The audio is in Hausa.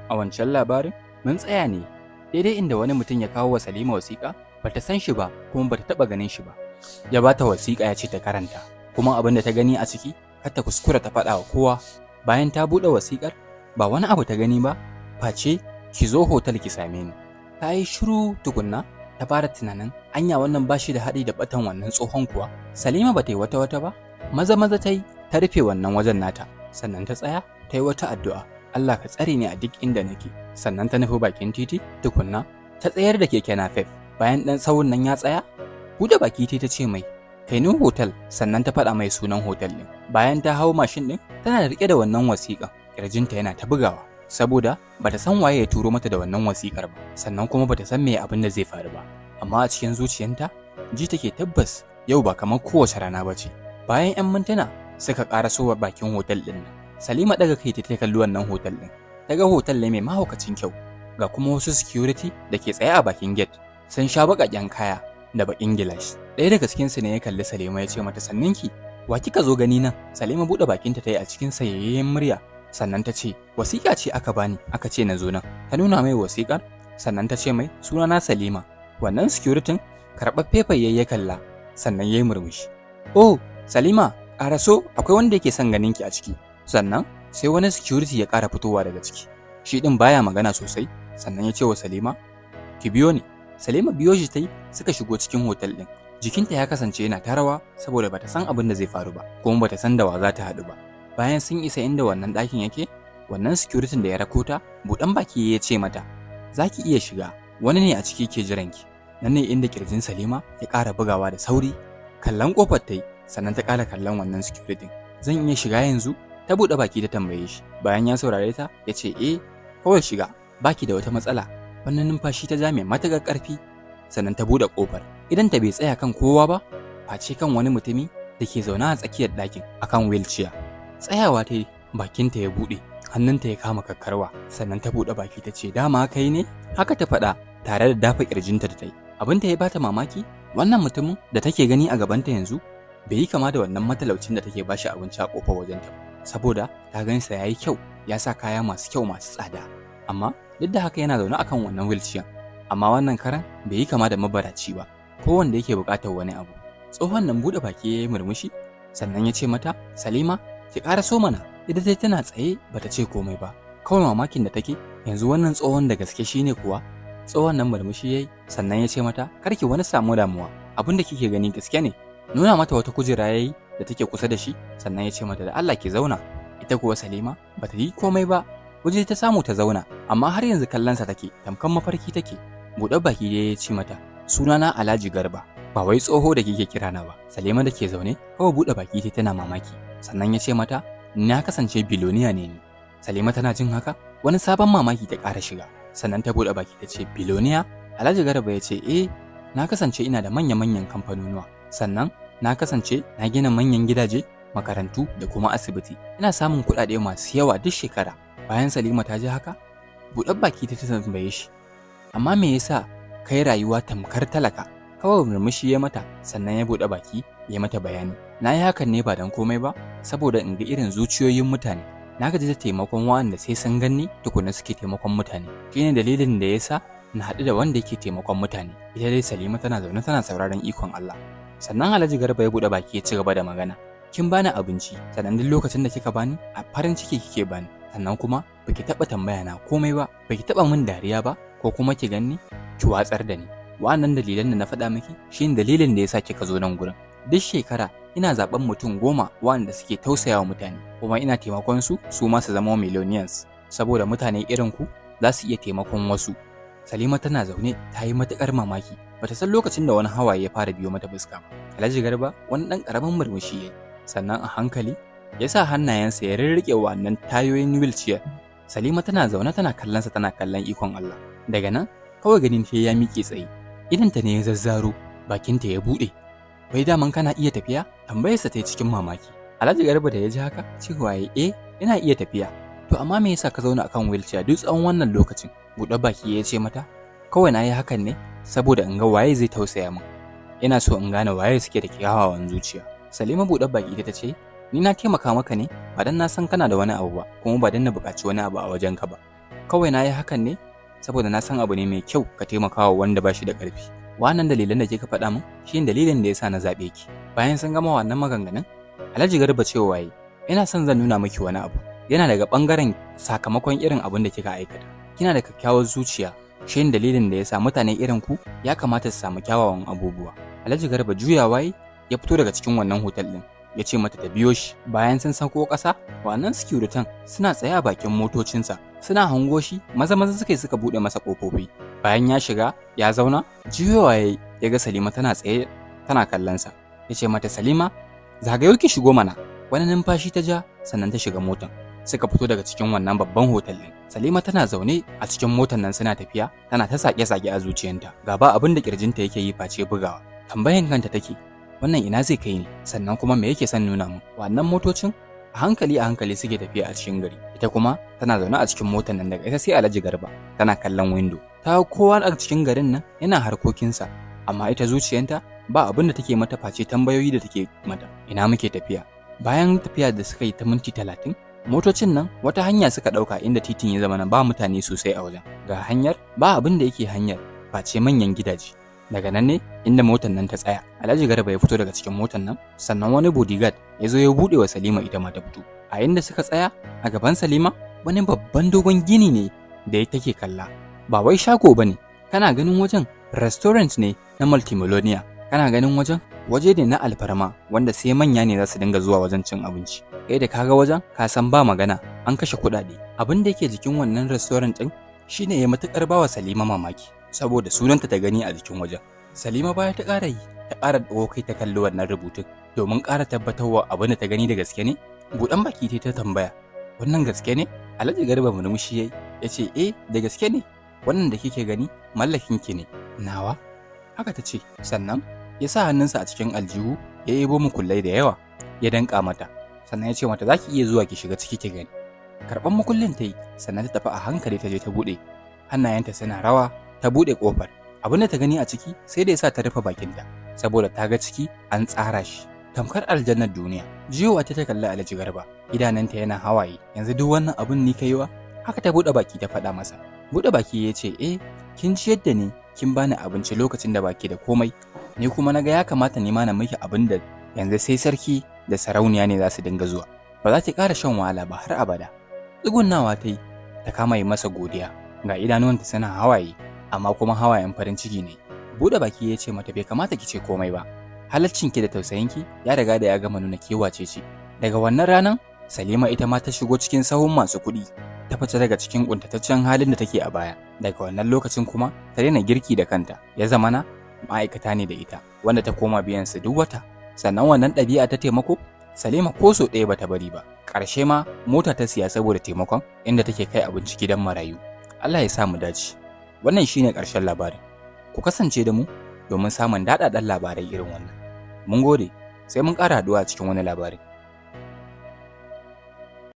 A wancan labarin, mun tsaya ne daidai inda wani mutum ya kawo wa Salima wasiƙa, bata san shi ba kuma bata taɓa ganin shi ba. Ya bata wasiƙa ya ce ta karanta, kuma abin da ta gani a ciki, kar ta kuskura ta faɗa wa kowa. Bayan ta buɗe wasiƙar, ba wani abu ta gani ba, face ki zo hotel ki same ni. Ta yi shiru tukunna, ta fara tunanin anya wannan ba shi da haɗi da batan wannan tsohon kuwa. Salima bata yi wata ba, maza ta yi ta rufe wannan wajen nata, sannan ta tsaya ta yi wata addu'a. Allah ka tsare ni a duk inda nake. Sannan ta nufi bakin titi tukunna ta tsayar da keke napep. Bayan ɗan tsawon nan ya tsaya, buɗe baki ta ce mai kai ni hotel, sannan ta faɗa mai sunan hotel ɗin. Bayan ta hau mashin ɗin, tana riƙe da wannan wasiƙan, ƙirjinta yana ta bugawa saboda bata san waye ya turo mata da wannan wasiƙar ba, sannan kuma bata san me abin da zai faru ba. Amma a cikin zuciyarta ji take tabbas yau ba kamar kowace rana ba ce. Bayan 'yan mintuna suka ƙaraso bakin hotel ɗin nan. Salima daga kai ta kalli wannan hotel ɗin. Ta ga hotel ne mai mahaukacin kyau, ga kuma wasu security da ke tsaye a bakin gate. Sun sha baƙaƙen kaya da baƙin gilashi. Ɗaya daga cikinsu ne ya kalli Salima ya ce mata sanninki, wa kika zo gani nan? Salima buɗe bakinta ta yi a cikin sayayyen murya. Sannan ta ce, wasiƙa ce aka bani, aka ce na zo nan. Ta nuna mai wasiƙar, sannan ta ce mai sunana Salima. Wannan security karɓar fefa ya kalla, sannan ya yi murmushi. Oh, Salima, ƙaraso akwai wanda yake son ganinki a ciki. Sannan sai wani security ya ƙara fitowa daga ciki. Shi ɗin baya magana sosai, sannan ya ce wa Salima, ki biyo ni. Salima biyo shi ta yi, suka shigo cikin hotel ɗin. Jikinta ya kasance yana ta rawa saboda bata san abin da zai faru ba, kuma bata san da wa za ta haɗu ba. Bayan sun isa inda wannan ɗakin yake, wannan security da ya rako ta, buɗan baki ya ce mata, za ki iya shiga, wani ne a ciki ke jiranki. Nan ne inda ƙirjin Salima ya ƙara bugawa da sauri. Kallon ƙofar ta yi, sannan ta ƙara kallon wannan security. Zan iya shiga yanzu? Ta buɗe baki ta tambaye shi. Bayan ya saurare ta, ya ce, kawai shiga, baki da wata matsala. Wannan numfashi ta ja mai matuƙar ƙarfi, sannan ta buɗe ƙofar. Idan ta bai tsaya kan kowa ba, face kan wani mutumi da ke zaune a tsakiyar ɗakin akan wheelchair. Tsayawa ta yi, bakinta ya buɗe, hannunta ya kama kakkarwa, sannan ta buɗe baki ta ce, dama kai ne? Haka ta faɗa tare da dafa ƙirjinta da ta yi. Abin da ya bata mamaki, wannan mutumin da take gani a gabanta yanzu, bai yi kama da wannan matalaucin da take bashi abinci a ƙofar wajenta ba. Saboda ta gansa ya yi kyau, ya sa kaya masu kyau masu tsada. Amma duk da haka yana zaune akan wannan wheelchair. Amma wannan karan bai yi kama da mabaraci ba, ko wanda yake buƙatar wani abu. Tsohon nan buɗe baki ya yi murmushi, sannan ya ce mata, Salima, ki ƙara so mana. Ita dai tana tsaye bata ce komai ba. Kawai mamakin da take, yanzu wannan tsohon da gaske shine kuwa. Tsohon nan murmushi ya yi, sannan ya ce mata, kar ki wani samu damuwa, abin da kike gani gaske ne. Nuna mata wata kujera ya yi da take kusa da shi, sannan ya ce mata da Allah ki zauna. Ita kuwa Salima bata yi komai ba, waje ta samu ta zauna, amma har yanzu kallonsa take, tamkar mafarki take. Buɗe baki ya ce mata, sunana Alhaji Garba, ba wai tsoho da kike kirana ba. Salima da ke zaune, kawai buɗe baki ta tana mamaki. Sannan ya ce mata, na kasance biloniya ne ni. Salima tana jin haka, wani sabon mamaki ta ƙara shiga. Sannan ta buɗe baki ta ce, biloniya? Alhaji Garba ya ce, na kasance ina da manya-manyan kamfanonuwa. Sannan na kasance na gina manyan gidaje, makarantu da kuma asibiti. Ina samun kuɗaɗe masu yawa duk shekara. Bayan Salima ta ji haka, buɗe baki ta tambaye shi, amma me yasa kai rayuwa tamkar talaka? Kawai murmushi ya mata, sannan ya buɗe baki ya mata bayani. Na yi hakan ne ba don komai ba, saboda in ga irin zuciyoyin mutane. Na gaji da taimakon waɗanda sai sun ganni tukuna suke taimakon mutane. Shine dalilin da yasa na haɗu da wanda yake taimakon mutane. Ita dai Salima tana zaune tana sauraron ikon Allah. Sannan Alhaji Garba ya buɗe baki ya ci gaba da magana. Kin bani abinci, sannan duk lokacin da kika bani, a farin ciki kike bani. Sannan kuma baki taɓa tambaya na komai ba, baki taɓa min dariya ba, ko kuma ki ganni ki watsar da ni. Wa'annan dalilan da na faɗa miki shine dalilin da yasa kika zo nan gurin. Duk shekara ina zaben mutum 10 waɗanda suke tausayawa mutane, kuma ina taimakon su ma su zama millionaires, saboda mutane irin ku za su iya taimakon wasu. Salima tana zaune ta yi matuƙar mamaki, bata san lokacin da wani hawaye ya fara biyo mata fuska ba. Alhaji Garba wani ɗan ƙaramin murmushi yayi, sannan a hankali ya sa hannayensa ya rirriƙe wannan tayoyin wheelchair. Salima tana zaune tana kallonsa tana kallon ikon Allah. Daga nan kawai ganin ta ya miƙe tsaye, idanta ne ya zazzaro, bakinta ya buɗe. Wai daman kana iya tafiya? Tambayarsa ta yi cikin mamaki. Alhaji Garba da ya ji haka cewa ina iya tafiya. To amma me yasa ka zauna akan wheelchair duk tsawon wannan lokacin? Buɗe baki ya ce mata, kawai na yi hakan ne saboda in ga waye zai tausaya min. Ina so in gane waye suke da kyawawan zuciya. Salima buɗe baki ta ce, ni na taimaka maka ne ba dan na san kana da wani abu ba, kuma ba dan na buƙaci wani abu a wajenka ba. kawai na yi hakan ne saboda na san abu ne mai kyau ka taimakawa wanda ba shi da ƙarfi. Wannan dalilan da kika faɗa min shi dalilin da ya sa na zaɓe ki. Bayan sun gama wannan maganganun, Alhaji Garba cewa yayi, ina son zan nuna miki wani abu. Yana daga ɓangaren sakamakon irin abin da kika aikata. Kina da kyakkyawar zuciya, shi dalilin da ya sa mutane irin ku ya kamata su samu kyawawan abubuwa. Alhaji Garba juyawa ya fito daga cikin wannan hotel ɗin. Ya ce mata ta biyo shi. Bayan sun sauko ƙasa, wannan securitan suna tsaye a bakin motocinsa. Suna hango shi, maza suka buɗe masa ƙofofi. Bayan ya shiga, ya zauna, juyowa ya ga Salima tana tsaye tana kallonsa. Ya ce mata, Salima, zagayo ki shigo mana. Wani numfashi ta ja, sannan ta shiga motan. Suka fito daga cikin wannan babban hotel ɗin. Salima tana zaune a cikin motan nan suna tafiya, tana ta sake-sake a zuciyarta. Gaba abin da kirjinta yake yi face bugawa. Tambayan kanta take, wannan ina zai kai ni, sannan kuma me yake son nuna min? Wannan motocin a hankali suke tafiya a cikin gari. Ita kuma tana zaune a cikin motar nan daga ita sai Alhaji Garba, tana kallon window. Ta kowa a cikin garin nan yana harkokinsa, amma ita zuciyarta ba abin da take mata face tambayoyi da take mata. Ina muke tafiya? Bayan tafiya da suka yi ta minti 30, motocin nan wata hanya suka ɗauka inda titin ya zama na ba mutane sosai a wajen. Ga hanyar ba abin da yake hanyar face manyan gidaje. Daga nan ne inda motar nan ta tsaya. Alhaji Garba ya fito daga cikin motar nan, sannan wani bodyguard ya zo ya buɗe wa Salima ita ma ta fito. A inda suka tsaya a gaban Salima, wani babban dogon gini ne da take kalla. Ba wai shago bane. Kana ganin wajen restaurant ne na multimillionaire. Kana ganin wajen waje ne na alfarma wanda sai manya ne za su dinga zuwa wajen cin abinci. Kai da kaga wajen ka san ba magana, an kashe kuɗaɗe. Abin da yake jikin wannan restaurant ɗin shine ya matukar bawa Salima mamaki. Saboda sunanta ta gani a jikin wajen. Salima baya ta ƙara yi, ta ƙara ɗago kai ta kalli wannan rubutun domin ƙara tabbatarwa abin da ta gani da gaske ne. Buɗan baki ta tambaya, wannan gaske ne? Alhaji Garba murmushi yayi, ya ce da gaske ne, wannan da kike gani mallakin ki ne. Nawa? Haka ta ce, sannan ya sa hannunsa a cikin aljihu ya yebo mukullai da yawa, ya danƙa mata, sannan ya ce mata za ki iya zuwa ki shiga ciki ki gani. Karɓan mukullin ta yi, sannan ta tafi a hankali ta je ta buɗe, hannayenta suna rawa. Ta buɗe ƙofar, abin da ta gani a ciki sai da ya sa ta rufe bakinta, saboda ta ga ciki an tsara shi tamkar aljannar duniya. Jiyowa ta kalli Alhaji Garba, idananta yana hawaye. Yanzu duk wannan abin ni kaiwa? Haka ta buɗe baki ta faɗa masa. Buɗe baki ya ce, kin ci yadda ni, kin bani abinci lokacin da baki da komai, ni kuma na ga ya kamata ni ma na miki abin da yanzu sai sarki da sarauniya ne za su dinga zuwa. Ba za ki ƙara shan wahala ba har abada. Tsugunnawa ta yi, ta kama yi masa godiya, ga idanuwanta suna hawaye. Amma kuma hawayen farin ciki ne. Buɗe baki ya ce mata bai kamata ki ce komai ba. Halaccinki da tausayinki ya riga da ya gama nuna kewace ce. Daga wannan ranan, Salima ita ma ta shigo cikin sahun masu kuɗi. Ta fita daga cikin ƙuntataccen halin da take a baya. Daga wannan lokacin kuma ta daina girki da kanta. Ya zamana ma'aikata ne da ita, wanda ta koma biyan su duk wata. Sannan wannan ɗabi'a ta taimako, Salima ko so ɗaya bata bari ba. Ƙarshe ma mota ta siya saboda taimakon, inda take kai abinci gidan marayu. Allah ya sa mu dace. Wannan shine ƙarshen labarin. Ku kasance da mu domin samun daɗaɗɗen labarai irin wannan. Mun gode, sai mun ƙara haɗuwa cikin wani labarin.